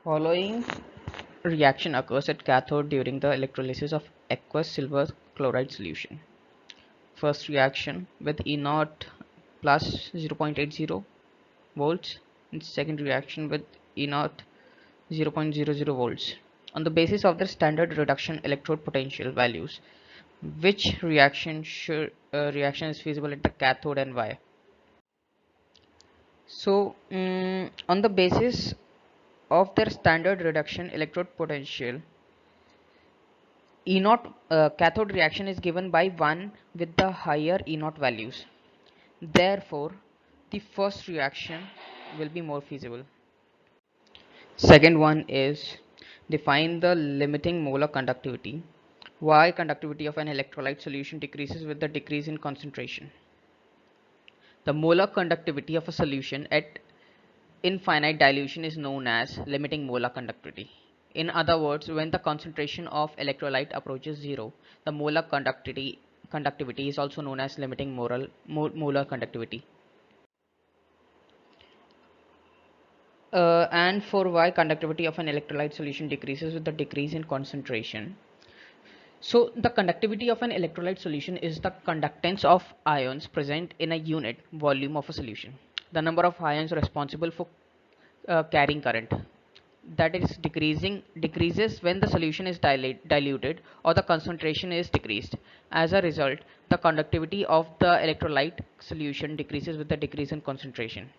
Following reaction occurs at cathode during the electrolysis of aqueous silver chloride solution. First reaction with E naught plus 0.80 volts and second reaction with E naught 0.00 volts. On the basis of the standard reduction electrode potential values, which reaction is feasible at the cathode and why? So, on the basis of their standard reduction electrode potential, E naught cathode reaction is given by 1 with the higher E naught values. Therefore, the first reaction will be more feasible. Second one is define the limiting molar conductivity. Why conductivity of an electrolyte solution decreases with the decrease in concentration? The molar conductivity of a solution at infinite dilution is known as limiting molar conductivity. In other words, when the concentration of electrolyte approaches zero, the molar conductivity is also known as limiting molar conductivity. And for why conductivity of an electrolyte solution decreases with the decrease in concentration. So the conductivity of an electrolyte solution is the conductance of ions present in a unit volume of a solution. The number of ions responsible for carrying current, that is decreases when the solution is diluted or the concentration is decreased. As a result, the conductivity of the electrolyte solution decreases with the decrease in concentration.